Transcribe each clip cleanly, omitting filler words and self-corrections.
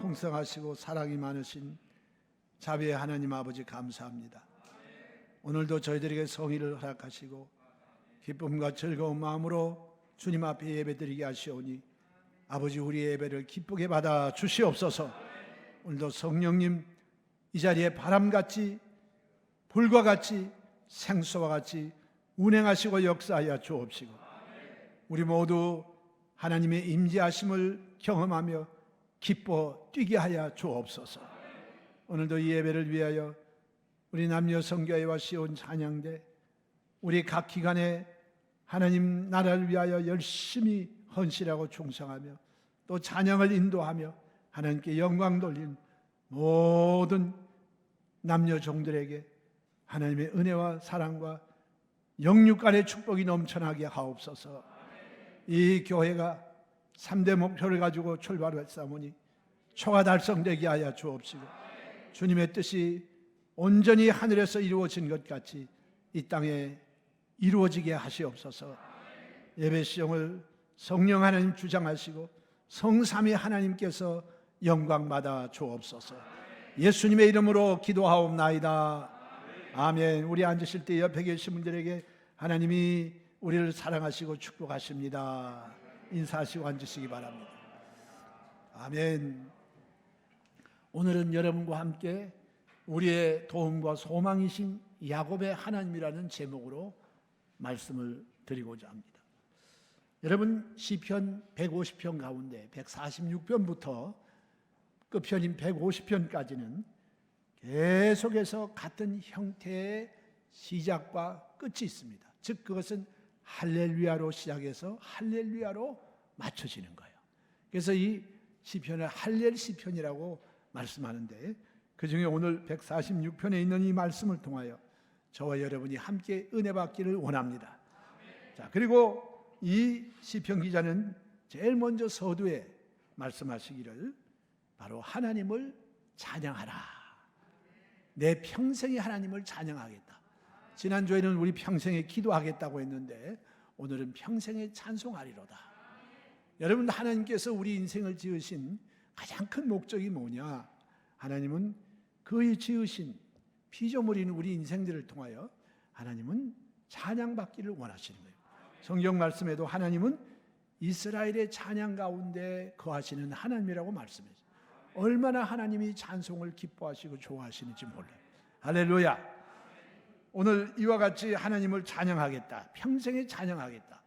풍성하시고 사랑이 많으신 자비의 하나님 아버지 감사합니다. 오늘도 저희들에게 성의를 허락하시고 기쁨과 즐거운 마음으로 주님 앞에 예배드리게 하시오니 아버지 우리의 예배를 기쁘게 받아 주시옵소서. 오늘도 성령님 이 자리에 바람같이 불과 같이 생수와 같이 운행하시고 역사하여 주옵시고 우리 모두 하나님의 임재하심을 경험하며 기뻐 뛰게 하여 주옵소서. 오늘도 이 예배를 위하여 우리 남녀 성교회와 시온 찬양대 우리 각 기관에 하나님 나라를 위하여 열심히 헌신하고 충성하며 또 찬양을 인도하며 하나님께 영광 돌린 모든 남녀 종들에게 하나님의 은혜와 사랑과 영육 간의 축복이 넘쳐나게 하옵소서. 이 교회가 3대 목표를 가지고 출발했사오니 초가 달성되게 하여 주옵시고 주님의 뜻이 온전히 하늘에서 이루어진 것 같이 이 땅에 이루어지게 하시옵소서. 예배 시험을 성령 하나님 주장하시고 성삼위 하나님께서 영광 받아 주옵소서. 예수님의 이름으로 기도하옵나이다. 아멘. 우리 앉으실 때 옆에 계신 분들에게 하나님이 우리를 사랑하시고 축복하십니다. 인사하시고 앉으시기 바랍니다. 아멘. 오늘은 여러분과 함께 우리의 도움과 소망이신 야곱의 하나님이라는 제목으로 말씀을 드리고자 합니다. 여러분 시편 150편 가운데 146편부터 끝편인 150편까지는 계속해서 같은 형태의 시작과 끝이 있습니다. 즉 그것은 할렐루야로 시작해서 할렐루야로 맞춰지는 거예요. 그래서 이 시편을 할렐 시편이라고 말씀하는데 그 중에 오늘 146편에 있는 이 말씀을 통하여 저와 여러분이 함께 은혜 받기를 원합니다. 자, 그리고 이 시편 기자는 제일 먼저 서두에 말씀하시기를 바로 하나님을 찬양하라. 내 평생에 하나님을 찬양하겠다. 지난주에는 우리 평생에 기도하겠다고 했는데 오늘은 평생에 찬송하리로다. 여러분 하나님께서 우리 인생을 지으신 가장 큰 목적이 뭐냐? 하나님은 그의 지으신 피조물인 우리 인생들을 통하여 하나님은 찬양받기를 원하시는 거예요. 성경 말씀에도 하나님은 이스라엘의 찬양 가운데 거하시는 하나님이라고 말씀해요. 얼마나 하나님이 찬송을 기뻐하시고 좋아하시는지 몰라요. 할렐루야. 오늘 이와 같이 하나님을 찬양하겠다. 평생에 찬양하겠다.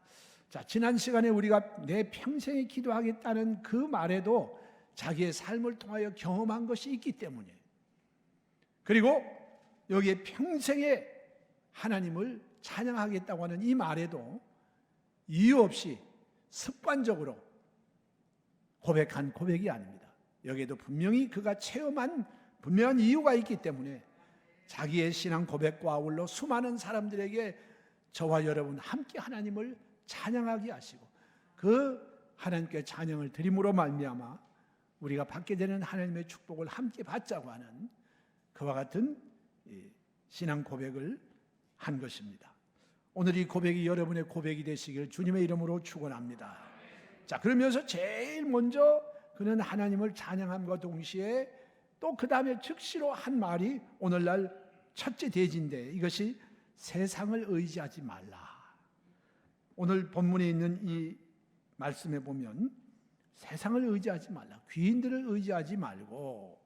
자, 지난 시간에 우리가 내 평생에 기도하겠다는 그 말에도 자기의 삶을 통하여 경험한 것이 있기 때문에 그리고 여기에 평생에 하나님을 찬양하겠다고 하는 이 말에도 이유 없이 습관적으로 고백한 고백이 아닙니다. 여기에도 분명히 그가 체험한 분명한 이유가 있기 때문에 자기의 신앙 고백과 아울러 수많은 사람들에게 저와 여러분 함께 하나님을 찬양하게 하시고 그 하나님께 찬양을 드림으로 말미암아 우리가 받게 되는 하나님의 축복을 함께 받자고 하는 그와 같은 신앙 고백을 한 것입니다. 오늘 이 고백이 여러분의 고백이 되시길 주님의 이름으로 축원합니다. 자, 그러면서 제일 먼저 그는 하나님을 찬양함과 동시에 또 그 다음에 즉시로 한 말이 오늘날 첫째 대지인데 이것이 세상을 의지하지 말라. 오늘 본문에 있는 이 말씀에 보면 세상을 의지하지 말라. 귀인들을 의지하지 말고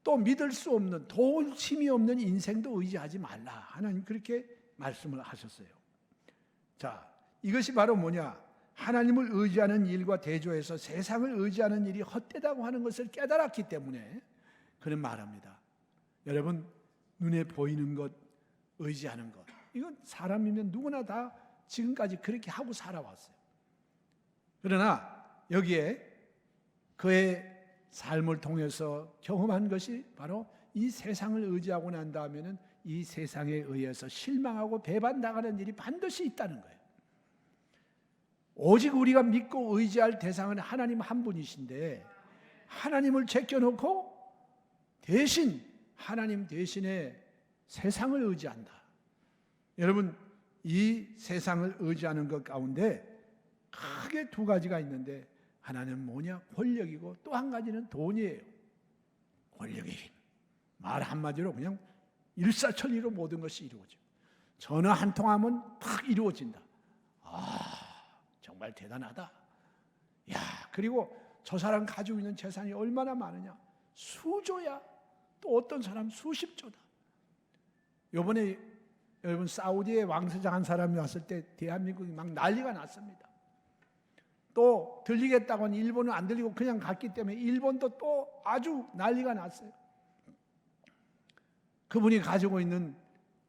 또 믿을 수 없는 도울 힘이 없는 인생도 의지하지 말라. 하나님 그렇게 말씀을 하셨어요. 자, 이것이 바로 뭐냐? 하나님을 의지하는 일과 대조해서 세상을 의지하는 일이 헛되다고 하는 것을 깨달았기 때문에 그는 말합니다. 여러분 눈에 보이는 것 의지하는 것 이건 사람이면 누구나 다 지금까지 그렇게 하고 살아왔어요. 그러나 여기에 그의 삶을 통해서 경험한 것이 바로 이 세상을 의지하고 난 다음에는 이 세상에 의해서 실망하고 배반당하는 일이 반드시 있다는 거예요. 오직 우리가 믿고 의지할 대상은 하나님 한 분이신데 하나님을 제껴놓고 대신 하나님 대신에 세상을 의지한다. 여러분 이 세상을 의지하는 것 가운데 크게 두 가지가 있는데 하나는 뭐냐? 권력이고 또 한 가지는 돈이에요. 권력의 힘. 말 한마디로 그냥 일사천리로 모든 것이 이루어져. 전화 한 통하면 탁 이루어진다. 정말 대단하다. 그리고 저 사람 가지고 있는 재산이 얼마나 많으냐? 수조야. 또 어떤 사람 수십조다. 요번에 여러분 사우디에 왕세자 한 사람이 왔을 때 대한민국이 막 난리가 났습니다. 또 들리겠다고는 일본은 안 들리고 그냥 갔기 때문에 일본도 또 아주 난리가 났어요. 그분이 가지고 있는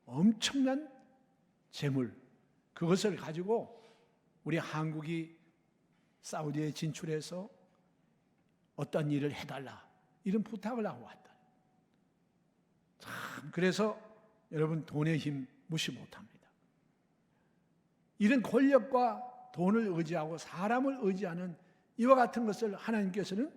엄청난 재물, 그것을 가지고 우리 한국이 사우디에 진출해서 어떤 일을 해달라 이런 부탁을 하고 왔다. 참, 그래서 여러분 돈의 힘 무시 못합니다. 이런 권력과 돈을 의지하고 사람을 의지하는 이와 같은 것을 하나님께서는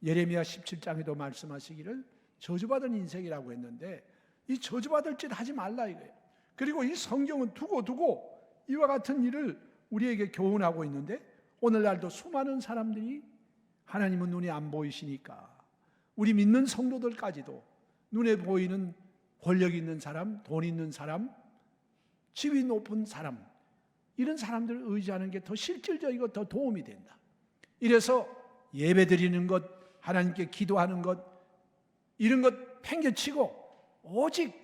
예레미야 17장에도 말씀하시기를 저주받은 인생이라고 했는데, 이 저주받을 짓 하지 말라 이거예요. 그리고 이 성경은 두고 이와 같은 일을 우리에게 교훈하고 있는데, 오늘날도 수많은 사람들이 하나님은 눈이 안 보이시니까 우리 믿는 성도들까지도 눈에 보이는 권력 있는 사람, 돈 있는 사람, 지위 높은 사람, 이런 사람들을 의지하는 게 더 실질적이고 더 도움이 된다. 이래서 예배드리는 것, 하나님께 기도하는 것, 이런 것 팽개치고 오직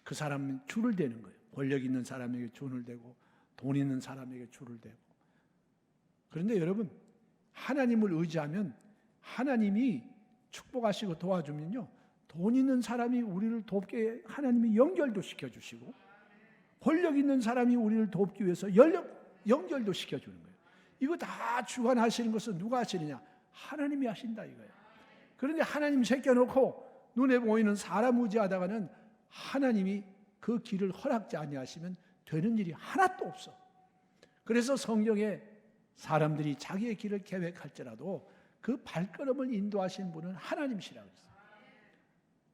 그 사람은 줄을 대는 거예요. 권력 있는 사람에게 줄을 대고 돈 있는 사람에게 줄을 대고. 그런데 여러분, 하나님을 의지하면 하나님이 축복하시고 도와주면요, 돈 있는 사람이 우리를 돕게 하나님이 연결도 시켜주시고, 권력 있는 사람이 우리를 돕기 위해서 연결도 시켜주는 거예요. 이거 다 주관하시는 것은 누가 하시느냐? 하나님이 하신다 이거예요. 그런데 하나님 제껴놓고 눈에 보이는 사람 의지하다가는 하나님이 그 길을 허락지 아니하시면 되는 일이 하나도 없어. 그래서 성경에 사람들이 자기의 길을 계획할지라도 그 발걸음을 인도하신 분은 하나님이시라고 했어요.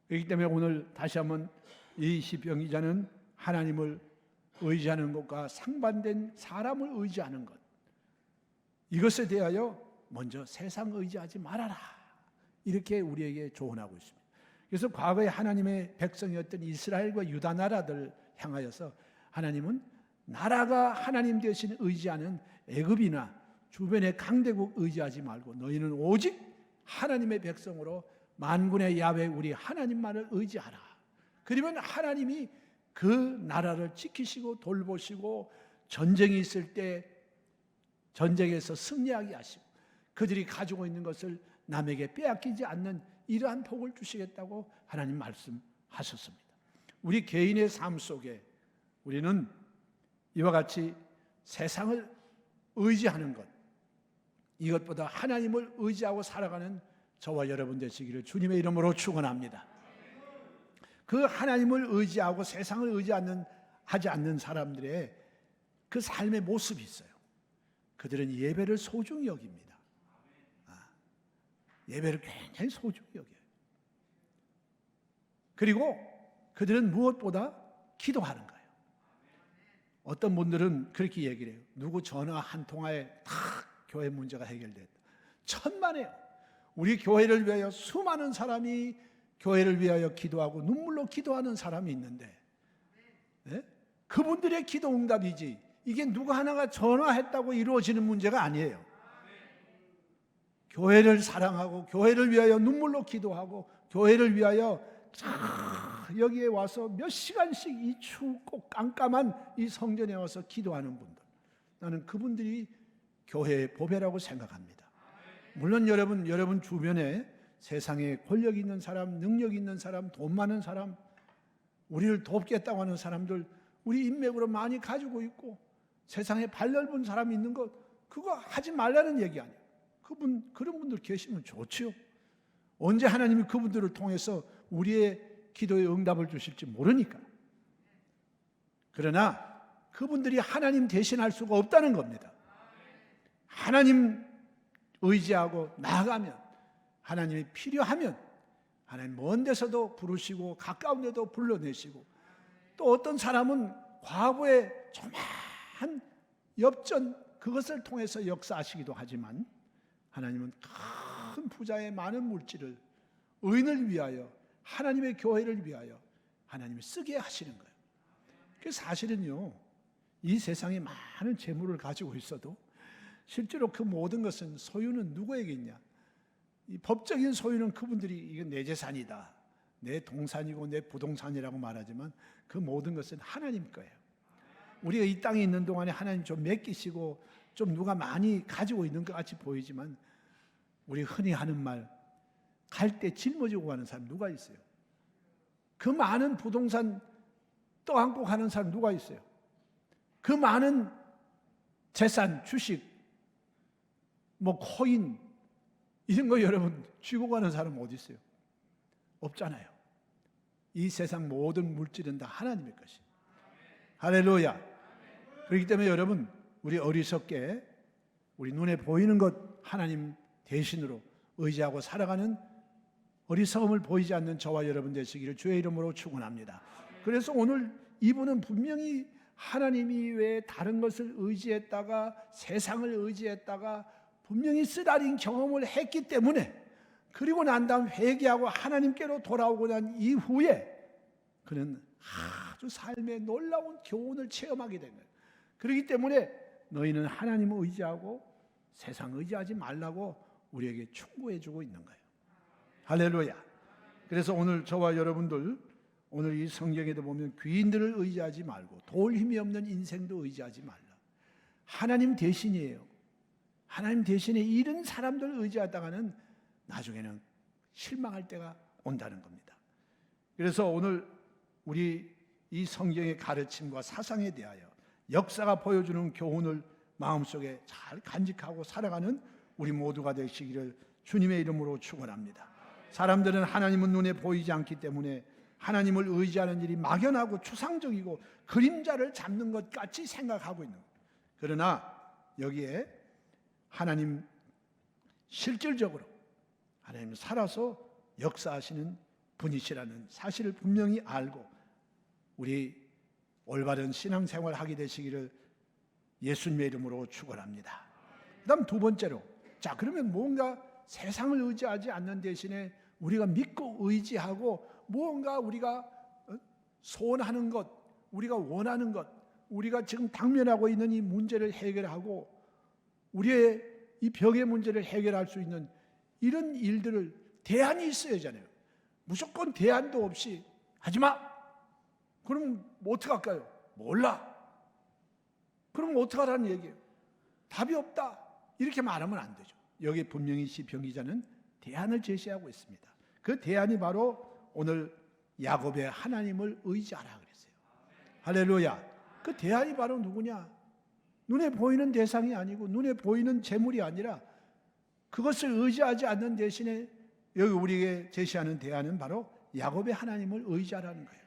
그렇기 때문에 오늘 다시 한번 이 시편 기자는 하나님을 의지하는 것과 상반된 사람을 의지하는 것, 이것에 대하여 먼저 세상 의지하지 말아라, 이렇게 우리에게 조언하고 있습니다. 그래서 과거에 하나님의 백성이었던 이스라엘과 유다 나라들 향하여서 하나님은 나라가 하나님 대신 의지하는 애굽이나 주변의 강대국 의지하지 말고 너희는 오직 하나님의 백성으로 만군의 야훼 우리 하나님만을 의지하라. 그러면 하나님이 그 나라를 지키시고 돌보시고 전쟁이 있을 때 전쟁에서 승리하게 하시고 그들이 가지고 있는 것을 남에게 빼앗기지 않는 이러한 복을 주시겠다고 하나님 말씀하셨습니다. 우리 개인의 삶 속에 우리는 이와 같이 세상을 의지하는 것, 이것보다 하나님을 의지하고 살아가는 저와 여러분 되시기를 주님의 이름으로 축원합니다. 그 하나님을 의지하고 세상을 하지 않는 사람들의 그 삶의 모습이 있어요. 그들은 예배를 소중히 여깁니다. 예배를 굉장히 소중히 여겨요. 그리고 그들은 무엇보다 기도하는 거예요. 어떤 분들은 그렇게 얘기를 해요. 누구 전화 한 통화에 다 교회 문제가 해결됐다. 천만에요. 우리 교회를 위하여 수많은 사람이 교회를 위하여 기도하고 눈물로 기도하는 사람이 있는데, 네? 그분들의 기도 응답이지 이게 누구 하나가 전화했다고 이루어지는 문제가 아니에요. 교회를 사랑하고 교회를 위하여 눈물로 기도하고 교회를 위하여 여기에 와서 몇 시간씩 이 춥고 깜깜한 이 성전에 와서 기도하는 분들, 나는 그분들이 교회의 보배라고 생각합니다. 물론 여러분 주변에 세상에 권력 있는 사람, 능력 있는 사람, 돈 많은 사람, 우리를 돕겠다고 하는 사람들 우리 인맥으로 많이 가지고 있고 세상에 발 넓은 사람이 있는 것, 그거 하지 말라는 얘기 아니에요. 그런 분들 계시면 좋지요. 언제 하나님이 그분들을 통해서 우리의 기도에 응답을 주실지 모르니까. 그러나 그분들이 하나님 대신할 수가 없다는 겁니다. 하나님 의지하고 나아가면, 하나님이 필요하면 하나님 먼 데서도 부르시고 가까운 데도 불러내시고, 또 어떤 사람은 과거에 조그마한 엽전 그것을 통해서 역사하시기도 하지만 하나님은 큰 부자의 많은 물질을 의인을 위하여 하나님의 교회를 위하여 하나님이 쓰게 하시는 거예요. 그 사실은요, 이 세상에 많은 재물을 가지고 있어도 실제로 그 모든 것은 소유는 누구에게 있냐? 이 법적인 소유는 그분들이 이게 내 재산이다, 내 동산이고 내 부동산이라고 말하지만 그 모든 것은 하나님 거예요. 우리가 이 땅에 있는 동안에 하나님 좀 맡기시고 좀 누가 많이 가지고 있는 것 같이 보이지만 우리 흔히 하는 말, 갈 때 짊어지고 가는 사람 누가 있어요? 그 많은 부동산 떠안고 가는 사람 누가 있어요? 그 많은 재산, 주식, 코인 이런 거 여러분 쥐고 가는 사람 어디 있어요? 없잖아요. 이 세상 모든 물질은 다 하나님의 것이. 할렐루야. 그렇기 때문에 여러분, 우리 어리석게 우리 눈에 보이는 것 하나님 대신으로 의지하고 살아가는 어리석음을 보이지 않는 저와 여러분 되시기를 주의 이름으로 축원합니다. 그래서 오늘 이분은 분명히 하나님이 외에 다른 것을 의지했다가 세상을 의지했다가 분명히 쓰라린 경험을 했기 때문에, 그리고 난 다음 회개하고 하나님께로 돌아오고 난 이후에 그는 아주 삶의 놀라운 교훈을 체험하게 된 거예요. 그렇기 때문에 너희는 하나님을 의지하고 세상 의지하지 말라고 우리에게 충고해 주고 있는 거예요. 할렐루야. 그래서 오늘 저와 여러분들, 오늘 이 성경에도 보면 귀인들을 의지하지 말고 도울 힘이 없는 인생도 의지하지 말라. 하나님 대신이에요. 하나님 대신에 이런 사람들을 의지하다가는 나중에는 실망할 때가 온다는 겁니다. 그래서 오늘 우리 이 성경의 가르침과 사상에 대하여 역사가 보여주는 교훈을 마음속에 잘 간직하고 살아가는 우리 모두가 되시기를 주님의 이름으로 축원합니다. 사람들은 하나님은 눈에 보이지 않기 때문에 하나님을 의지하는 일이 막연하고 추상적이고 그림자를 잡는 것 같이 생각하고 있는 거예요. 그러나 여기에 하나님 실질적으로 하나님 살아서 역사하시는 분이시라는 사실을 분명히 알고 우리 올바른 신앙생활 하게 되시기를 예수님의 이름으로 축원합니다. 그다음 두 번째로, 자 그러면 뭔가 세상을 의지하지 않는 대신에 우리가 믿고 의지하고 무언가 우리가 소원하는 것, 우리가 원하는 것, 우리가 지금 당면하고 있는 이 문제를 해결하고 우리의 이 벽의 문제를 해결할 수 있는 이런 일들을 대안이 있어야 하잖아요. 무조건 대안도 없이 하지마! 그럼 어떻게 할까요? 몰라. 그럼 어떻게 하라는 얘기예요? 답이 없다. 이렇게 말하면 안 되죠. 여기 분명히 시편 기자는 대안을 제시하고 있습니다. 그 대안이 바로 오늘 야곱의 하나님을 의지하라 그랬어요. 할렐루야. 그 대안이 바로 누구냐? 눈에 보이는 대상이 아니고 눈에 보이는 재물이 아니라 그것을 의지하지 않는 대신에 여기 우리에게 제시하는 대안은 바로 야곱의 하나님을 의지하라는 거예요.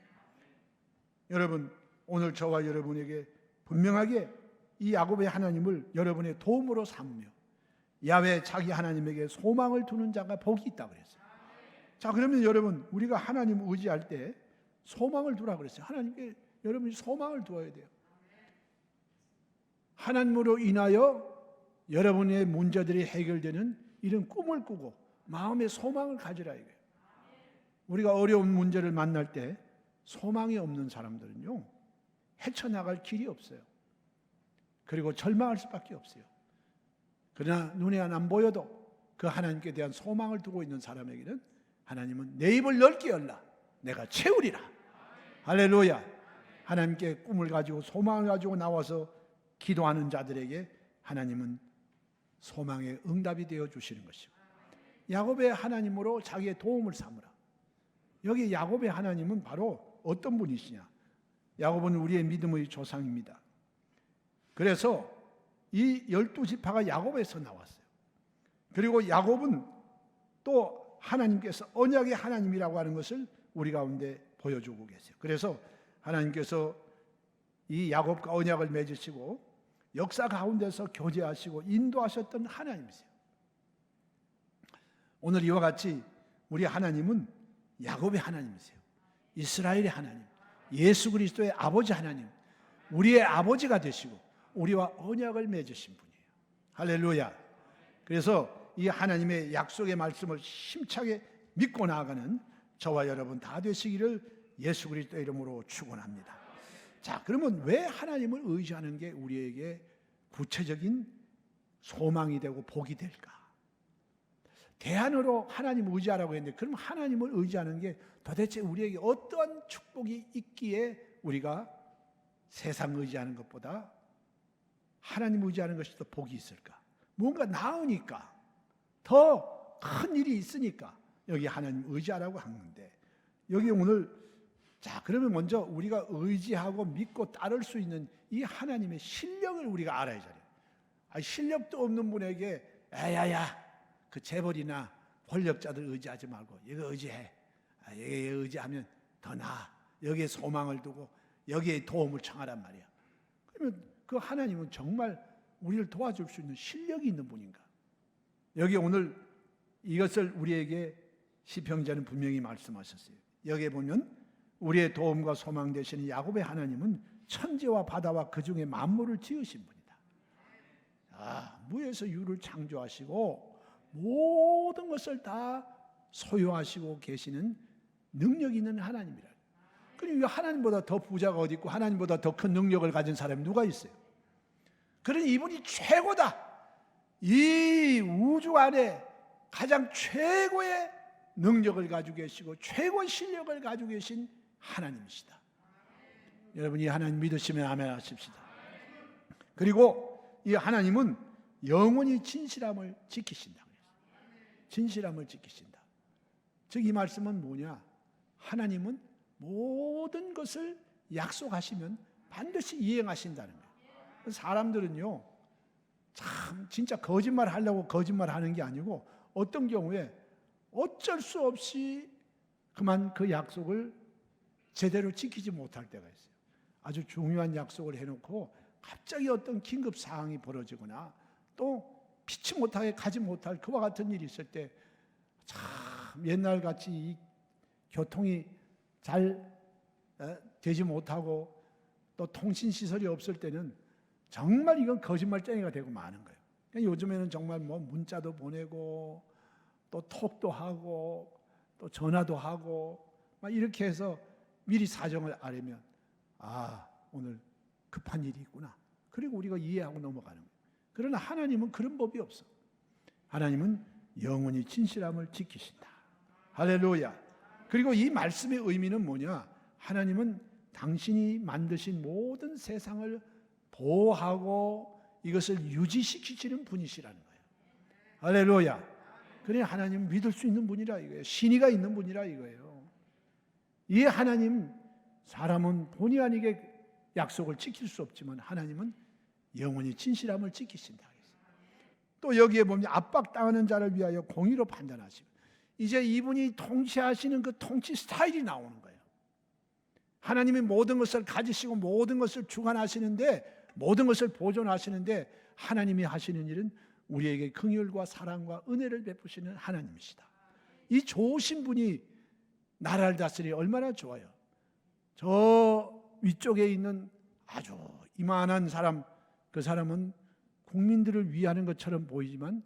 여러분, 오늘 저와 여러분에게 분명하게 이 야곱의 하나님을 여러분의 도움으로 삼으며 야훼 자기 하나님에게 소망을 두는 자가 복이 있다고 그랬어요. 자, 그러면 여러분, 우리가 하나님을 의지할 때 소망을 두라고 그랬어요. 하나님께 여러분이 소망을 두어야 돼요. 하나님으로 인하여 여러분의 문제들이 해결되는 이런 꿈을 꾸고 마음의 소망을 가지라 이거예요. 우리가 어려운 문제를 만날 때 소망이 없는 사람들은요, 헤쳐나갈 길이 없어요. 그리고 절망할 수밖에 없어요. 그러나 눈에 안 보여도 그 하나님께 대한 소망을 두고 있는 사람에게는 하나님은 내 입을 넓게 열라, 내가 채우리라. 할렐루야. 하나님께 꿈을 가지고 소망을 가지고 나와서 기도하는 자들에게 하나님은 소망의 응답이 되어 주시는 것이고, 야곱의 하나님으로 자기의 도움을 삼으라. 여기 야곱의 하나님은 바로 어떤 분이시냐? 야곱은 우리의 믿음의 조상입니다. 그래서 이 12지파가 야곱에서 나왔어요. 그리고 야곱은 또 하나님께서 언약의 하나님이라고 하는 것을 우리 가운데 보여주고 계세요. 그래서 하나님께서 이 야곱과 언약을 맺으시고 역사 가운데서 교제하시고 인도하셨던 하나님이세요. 오늘 이와 같이 우리 하나님은 야곱의 하나님이세요. 이스라엘의 하나님, 예수 그리스도의 아버지 하나님, 우리의 아버지가 되시고 우리와 언약을 맺으신 분이에요. 할렐루야. 그래서 이 하나님의 약속의 말씀을 힘차게 믿고 나아가는 저와 여러분 다 되시기를 예수 그리스도의 이름으로 축원합니다. 자, 그러면 왜 하나님을 의지하는 게 우리에게 구체적인 소망이 되고 복이 될까? 대안으로 하나님을 의지하라고 했는데, 그럼 하나님을 의지하는 게 도대체 우리에게 어떠한 축복이 있기에 우리가 세상 의지하는 것보다 하나님 의지하는 것이 더 복이 있을까? 뭔가 나으니까, 더 큰 일이 있으니까 여기 하나님 의지하라고 하는데, 여기 오늘 자, 그러면 먼저 우리가 의지하고 믿고 따를 수 있는 이 하나님의 실력을 우리가 알아야 돼요. 실력도 없는 분에게 야야야 그 재벌이나 권력자들 의지하지 말고 이거 의지해. 여기에 의지하면 더 나아. 여기에 소망을 두고 여기에 도움을 청하란 말이야. 그러면 그 하나님은 정말 우리를 도와줄 수 있는 실력이 있는 분인가? 여기 오늘 이것을 우리에게 시편자는 분명히 말씀하셨어요. 여기에 보면 우리의 도움과 소망 되시는 야곱의 하나님은 천지와 바다와 그 중에 만물을 지으신 분이다. 무에서 유를 창조하시고 모든 것을 다 소유하시고 계시는 능력 있는 하나님이라. 그럼 하나님보다 더 부자가 어디 있고 하나님보다 더 큰 능력을 가진 사람이 누가 있어요? 그러니 이분이 최고다. 이 우주 안에 가장 최고의 능력을 가지고 계시고 최고의 실력을 가지고 계신 하나님이시다. 여러분 이 하나님 믿으시면 아멘 하십시다. 그리고 이 하나님은 영원히 진실함을 지키신다. 진실함을 지키신다. 즉 이 말씀은 뭐냐? 하나님은 모든 것을 약속하시면 반드시 이행하신다는 거예요. 사람들은요, 참 진짜 거짓말 하려고 거짓말 하는 게 아니고 어떤 경우에 어쩔 수 없이 그만 그 약속을 제대로 지키지 못할 때가 있어요. 아주 중요한 약속을 해놓고 갑자기 어떤 긴급 상황이 벌어지거나 또 피치 못하게 가지 못할 그와 같은 일이 있을 때 참 옛날같이 이 교통이 잘 되지 못하고 또 통신시설이 없을 때는 정말 이건 거짓말쟁이가 되고 마는 거예요. 그러니까 요즘에는 정말 뭐 문자도 보내고 또 톡도 하고 또 전화도 하고 막 이렇게 해서 미리 사정을 알면 오늘 급한 일이 있구나. 그리고 우리가 이해하고 넘어가는 거예요. 그러나 하나님은 그런 법이 없어. 하나님은 영원히 진실함을 지키신다. 할렐루야. 그리고 이 말씀의 의미는 뭐냐? 하나님은 당신이 만드신 모든 세상을 보호하고 이것을 유지시키시는 분이시라는 거예요. 할렐루야. 그래 하나님 믿을 수 있는 분이라 이거예요. 신의가 있는 분이라 이거예요. 이 하나님, 사람은 본의 아니게 약속을 지킬 수 없지만 하나님은 영원히 진실함을 지키신다. 또 여기에 보면 압박당하는 자를 위하여 공의로 판단하시고, 이제 이분이 통치하시는 그 통치 스타일이 나오는 거예요. 하나님이 모든 것을 가지시고 모든 것을 주관하시는데, 모든 것을 보존하시는데, 하나님이 하시는 일은 우리에게 긍휼과 사랑과 은혜를 베푸시는 하나님이시다. 이 좋으신 분이 나라를 다스리 얼마나 좋아요. 저 위쪽에 있는 아주 이만한 사람, 그 사람은 국민들을 위하는 것처럼 보이지만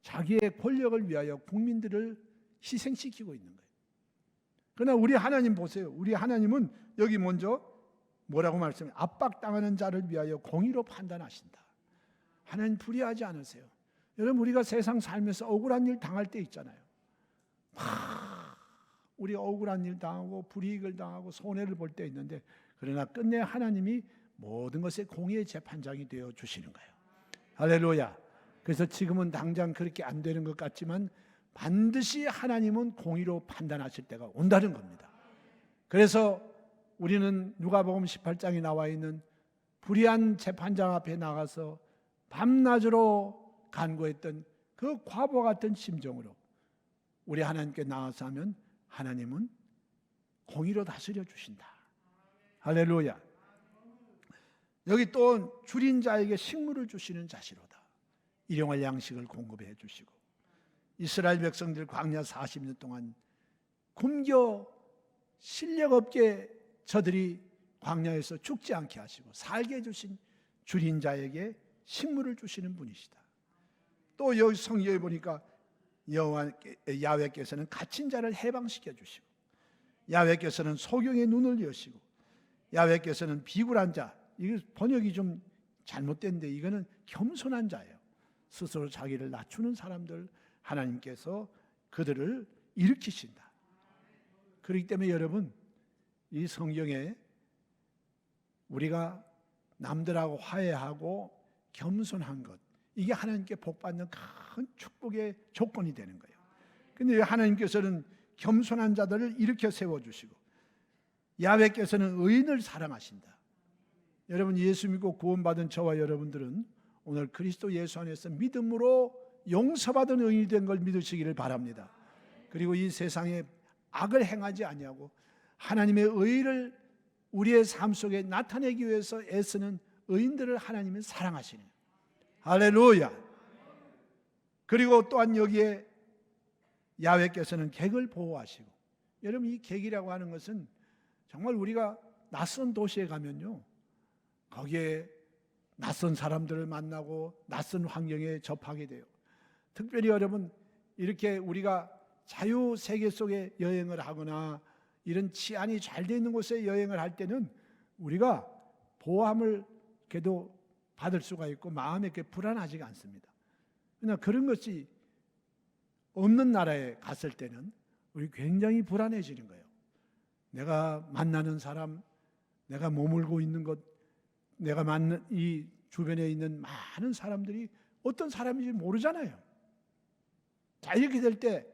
자기의 권력을 위하여 국민들을 희생시키고 있는 거예요. 그러나 우리 하나님 보세요. 우리 하나님은 여기 먼저 뭐라고 말씀해요? 압박당하는 자를 위하여 공의로 판단하신다. 하나님 불의하지 않으세요. 여러분 우리가 세상 살면서 억울한 일 당할 때 있잖아요. 우리 억울한 일 당하고 불이익을 당하고 손해를 볼 때 있는데, 그러나 끝내 하나님이 모든 것의 공의의 재판장이 되어 주시는 거예요. 할렐루야. 그래서 지금은 당장 그렇게 안 되는 것 같지만 반드시 하나님은 공의로 판단하실 때가 온다는 겁니다. 그래서 우리는 누가복음 18장에 나와 있는 불의한 재판장 앞에 나가서 밤낮으로 간구했던 그 과부와 같은 심정으로 우리 하나님께 나와서 하면 하나님은 공의로 다스려 주신다. 할렐루야. 여기 또 줄인 자에게 식물을 주시는 자시로다. 일용할 양식을 공급해 주시고, 이스라엘 백성들 광야 40년 동안 굶겨 실력 없게 저들이 광야에서 죽지 않게 하시고 살게 해주신 줄인 자에게 식물을 주시는 분이시다. 또 여기 성경에 보니까 야훼께서는 갇힌 자를 해방시켜 주시고, 야훼께서는 소경의 눈을 여시고, 야훼께서는 비굴한 자, 이거 번역이 좀 잘못된데 이거는 겸손한 자예요. 스스로 자기를 낮추는 사람들, 하나님께서 그들을 일으키신다. 그렇기 때문에 여러분, 이 성경에 우리가 남들하고 화해하고 겸손한 것, 이게 하나님께 복받는 큰 축복의 조건이 되는 거예요. 그런데 하나님께서는 겸손한 자들을 일으켜 세워주시고, 야훼께서는 의인을 사랑하신다. 여러분, 예수 믿고 구원받은 저와 여러분들은 오늘 그리스도 예수 안에서 믿음으로 용서받은 의인이 된 걸 믿으시기를 바랍니다. 그리고 이 세상에 악을 행하지 아니하고 하나님의 의를 우리의 삶 속에 나타내기 위해서 애쓰는 의인들을 하나님은 사랑하시는, 할렐루야. 그리고 또한 여기에 야훼께서는 객을 보호하시고, 여러분, 이 객이라고 하는 것은 정말 우리가 낯선 도시에 가면요, 거기에 낯선 사람들을 만나고 낯선 환경에 접하게 돼요. 특별히 여러분, 이렇게 우리가 자유 세계 속에 여행을 하거나 이런 치안이 잘 돼 있는 곳에 여행을 할 때는 우리가 보호함을 그래도 받을 수가 있고 마음에 이렇게 불안하지가 않습니다. 그러나 그런 것이 없는 나라에 갔을 때는 우리 굉장히 불안해지는 거예요. 내가 만나는 사람, 내가 머물고 있는 것, 내가 만난 이 주변에 있는 많은 사람들이 어떤 사람인지 모르잖아요. 자, 이렇게 될 때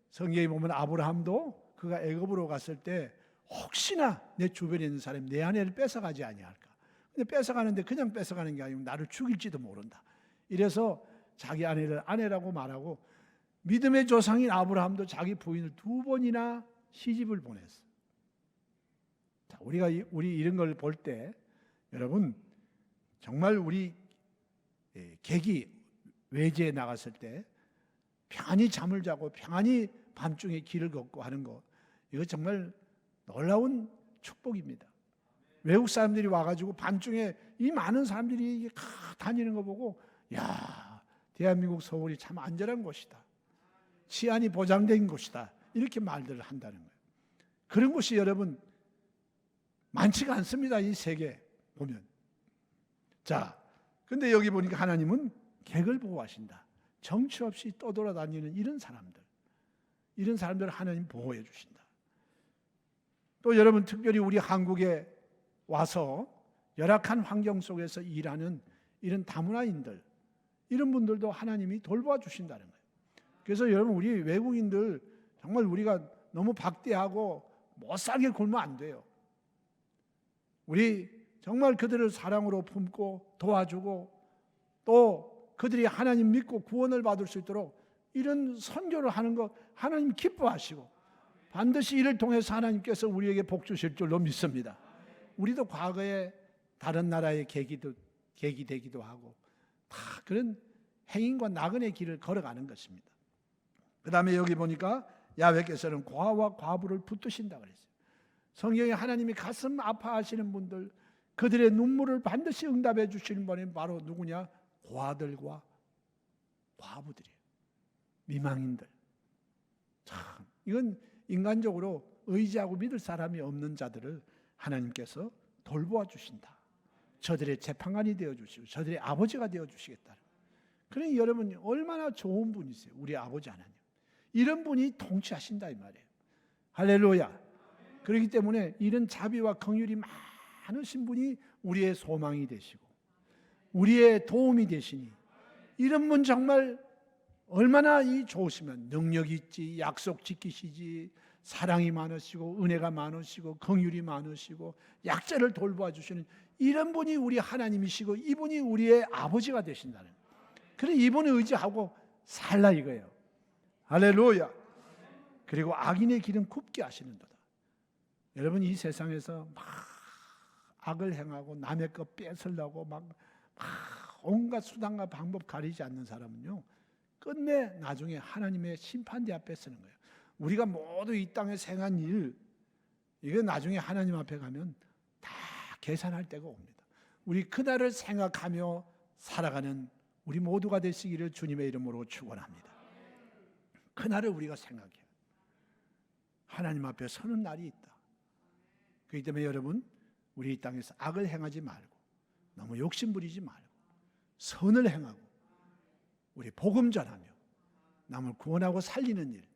성경에 보면 아브라함도 그가 애굽으로 갔을 때 혹시나 내 주변에 있는 사람이 내 아내를 뺏어가지 아니할까. 근데 뺏어가는데 그냥 뺏어가는 게 아니고 나를 죽일지도 모른다. 이래서 자기 아내를 아내라고 말하고, 믿음의 조상인 아브라함도 자기 부인을 2번이나 시집을 보냈어. 자, 우리 이런 걸 볼 때 여러분, 정말 우리 객이 외지에 나갔을 때 평안히 잠을 자고 평안히 밤중에 길을 걷고 하는 거, 이거 정말 놀라운 축복입니다. 외국 사람들이 와가지고 밤중에 이 많은 사람들이 다니는 거 보고, 야, 대한민국 서울이 참 안전한 곳이다, 치안이 보장된 곳이다, 이렇게 말들을 한다는 거예요. 그런 곳이 여러분 많지가 않습니다, 이 세계 보면. 자, 근데 여기 보니까 하나님은 객을 보호하신다. 정처 없이 떠돌아다니는 이런 사람들을 하나님 보호해 주신다. 또 여러분, 특별히 우리 한국에 와서 열악한 환경 속에서 일하는 이런 다문화인들, 이런 분들도 하나님이 돌봐 주신다는 거예요. 그래서 여러분, 우리 외국인들 정말 우리가 너무 박대하고 못 살게 굴면 안 돼요. 우리 정말 그들을 사랑으로 품고 도와주고, 또 그들이 하나님 믿고 구원을 받을 수 있도록 이런 선교를 하는 거 하나님 기뻐하시고, 반드시 이를 통해서 하나님께서 우리에게 복 주실 줄로 믿습니다. 우리도 과거에 다른 나라의 객이 되기도 하고 다 그런 행인과 나그네 길을 걸어가는 것입니다. 그 다음에 여기 보니까 야훼께서는 고아와 과부를 붙드신다 그랬어요. 성경에 하나님이 가슴 아파하시는 분들, 그들의 눈물을 반드시 응답해 주시는 분이 바로 누구냐? 고아들과 과부들이에요. 미망인들. 참, 이건 인간적으로 의지하고 믿을 사람이 없는 자들을 하나님께서 돌보아 주신다. 저들의 재판관이 되어 주시고 저들의 아버지가 되어 주시겠다. 그러니 여러분, 얼마나 좋은 분이세요, 우리 아버지 하나님. 이런 분이 통치하신다 이 말이에요. 할렐루야. 그렇기 때문에 이런 자비와 긍휼이 많으신 분이 우리의 소망이 되시고 우리의 도움이 되시니, 이런 분 정말 얼마나 이 좋으시면 능력 있지, 약속 지키시지, 사랑이 많으시고 은혜가 많으시고 긍휼이 많으시고 약자를 돌보아 주시는 이런 분이 우리 하나님이시고, 이분이 우리의 아버지가 되신다는 거예요. 그래, 이분을 의지하고 살라 이거예요. 할렐루야. 그리고 악인의 길은 굽게 하시는도다. 여러분, 이 세상에서 막 악을 행하고 남의 것 뺏으려고 막 온갖 수단과 방법 가리지 않는 사람은요, 끝내 나중에 하나님의 심판대 앞에 서는 거예요. 우리가 모두 이 땅에 행한 일, 이게 나중에 하나님 앞에 가면 다 계산할 때가 옵니다. 우리 그날을 생각하며 살아가는 우리 모두가 되시기를 주님의 이름으로 축원합니다. 그날을 우리가 생각해요. 하나님 앞에 서는 날이 있다. 그렇기 때문에 여러분, 우리 이 땅에서 악을 행하지 말고 너무 욕심부리지 말고 선을 행하고 우리 복음 전하며 남을 구원하고 살리는 일,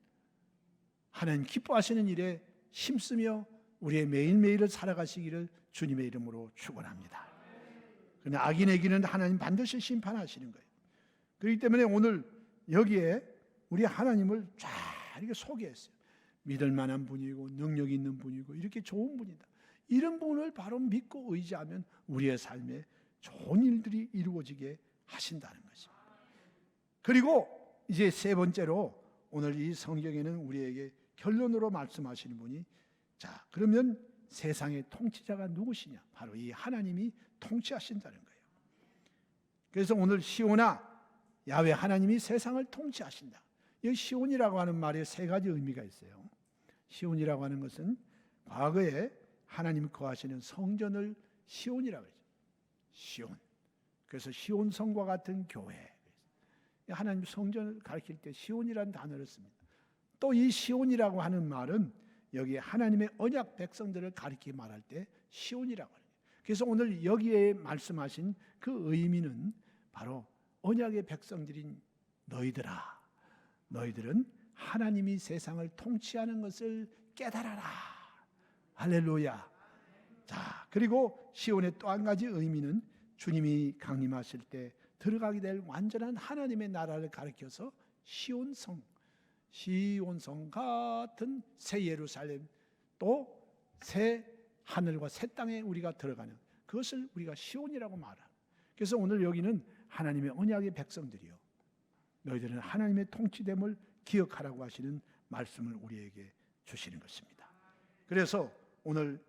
하나님 기뻐하시는 일에 힘쓰며 우리의 매일매일을 살아가시기를 주님의 이름으로 축원합니다. 그러나 악인에게는 하나님 반드시 심판하시는 거예요. 그렇기 때문에 오늘 여기에 우리 하나님을 잘 이렇게 소개했어요. 믿을 만한 분이고 능력 있는 분이고 이렇게 좋은 분이다. 이런 분을 바로 믿고 의지하면 우리의 삶에 좋은 일들이 이루어지게 하신다는 것입니다. 그리고 이제 세 번째로 오늘 이 성경에는 우리에게 결론으로 말씀하시는 분이, 자, 그러면 세상의 통치자가 누구시냐? 바로 이 하나님이 통치하신다는 거예요. 그래서 오늘 시온아, 야훼 하나님이 세상을 통치하신다. 이 시온이라고 하는 말에 세 가지 의미가 있어요. 시온이라고 하는 것은 과거에 하나님이 거하시는 성전을 시온이라고 하죠. 시온. 그래서 시온 성과 같은 교회. 하나님 성전을 가리킬 때 시온이라는 단어를 씁니다. 또 이 시온이라고 하는 말은 여기 하나님의 언약 백성들을 가리키게 말할 때 시온이라고 해요. 그래서 오늘 여기에 말씀하신 그 의미는 바로 언약의 백성들인 너희들아, 너희들은 하나님이 세상을 통치하는 것을 깨달아라. 할렐루야. 자, 그리고 시온의 또 한 가지 의미는 주님이 강림하실 때 들어가게 될 완전한 하나님의 나라를 가리켜서 시온성, 시온성 같은 새 예루살렘, 또 새 하늘과 새 땅에 우리가 들어가는 그것을 우리가 시온이라고 말합니다. 그래서 오늘 여기는 하나님의 언약의 백성들이요, 너희들은 하나님의 통치됨을 기억하라고 하시는 말씀을 우리에게 주시는 것입니다. 그래서 오늘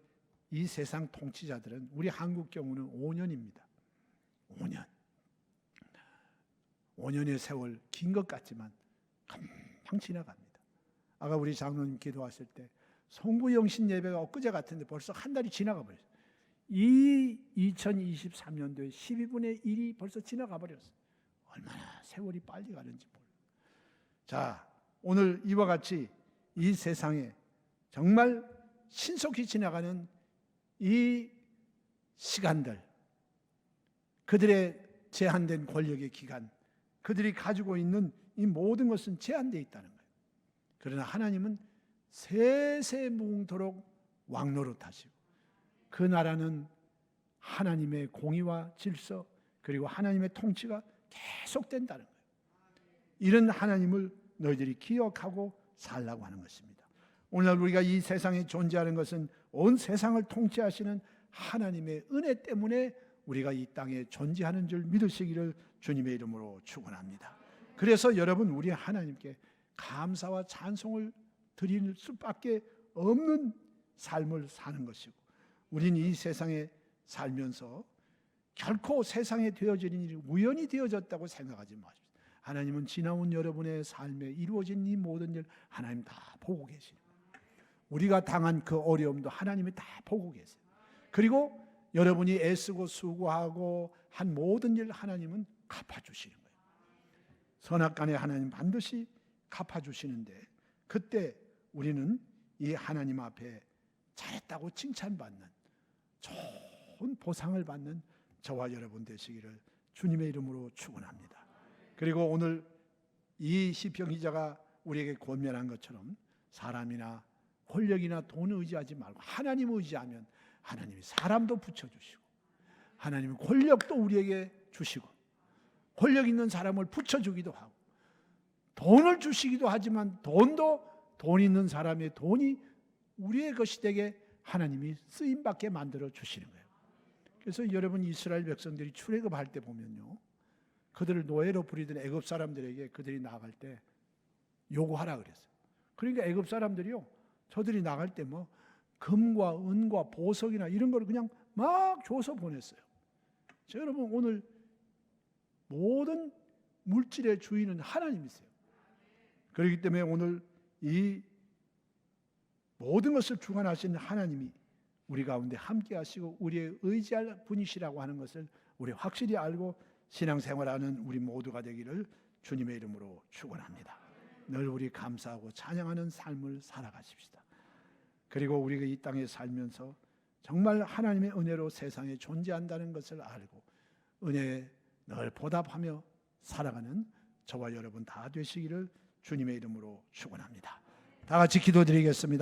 이 세상 통치자들은 우리 한국 경우는 5년입니다. 5년의 세월 긴 것 같지만 금방 지나갑니다. 아까 우리 장로님 기도하실 때 송구영신 예배가 엊그제 같은데 벌써 한 달이 지나가 버렸어요. 이 2023년도에 12분의 1이 벌써 지나가 버렸어요. 얼마나 세월이 빨리 가는지 몰라요. 자, 오늘 이와 같이 이 세상에 정말 신속히 지나가는 이 시간들, 그들의 제한된 권력의 기간, 그들이 가지고 있는 이 모든 것은 제한되어 있다는 거예요. 그러나 하나님은 세세무궁토록 왕노릇하시고 그 나라는 하나님의 공의와 질서 그리고 하나님의 통치가 계속된다는 거예요. 이런 하나님을 너희들이 기억하고 살라고 하는 것입니다. 오늘 우리가 이 세상에 존재하는 것은 온 세상을 통치하시는 하나님의 은혜 때문에 우리가 이 땅에 존재하는 줄 믿으시기를 주님의 이름으로 축원합니다. 그래서 여러분, 우리 하나님께 감사와 찬송을 드릴 수밖에 없는 삶을 사는 것이고, 우리는 이 세상에 살면서 결코 세상에 되어지는 일이 우연히 되어졌다고 생각하지 마십시오. 하나님은 지나온 여러분의 삶에 이루어진 이 모든 일 하나님 다 보고 계세요. 우리가 당한 그 어려움도 하나님이 다 보고 계세요. 그리고 여러분이 애쓰고 수고하고 한 모든 일 하나님은 갚아주시는 거예요. 선악간에 하나님 반드시 갚아주시는데, 그때 우리는 이 하나님 앞에 잘했다고 칭찬받는 좋은 보상을 받는 저와 여러분 되시기를 주님의 이름으로 축원합니다. 그리고 오늘 이 시편 기자가 우리에게 권면한 것처럼 사람이나 권력이나 돈을 의지하지 말고 하나님 의지하면 하나님이 사람도 붙여주시고 하나님이 권력도 우리에게 주시고 권력 있는 사람을 붙여주기도 하고 돈을 주시기도 하지만 돈 있는 사람의 돈이 우리의 것이 되게 하나님이 쓰임받게 만들어 주시는 거예요. 그래서 여러분, 이스라엘 백성들이 출애굽할 때 보면요, 그들을 노예로 부리던 애굽 사람들에게 그들이 나갈 때 요구하라 그랬어요. 그러니까 애굽 사람들이요, 저들이 나갈 때 뭐 금과 은과 보석이나 이런 걸 그냥 막 줘서 보냈어요. 자, 여러분, 오늘 모든 물질의 주인은 하나님이세요. 그렇기 때문에 오늘 이 모든 것을 주관하시는 하나님이 우리 가운데 함께 하시고 우리의 의지할 분이시라고 하는 것을 우리 확실히 알고 신앙생활하는 우리 모두가 되기를 주님의 이름으로 축원합니다. 늘 우리 감사하고 찬양하는 삶을 살아가십시다. 그리고 우리가 이 땅에 살면서 정말 하나님의 은혜로 세상에 존재한다는 것을 알고 은혜에 늘 보답하며 살아가는 저와 여러분 다 되시기를 주님의 이름으로 축원합니다. 다 같이 기도드리겠습니다.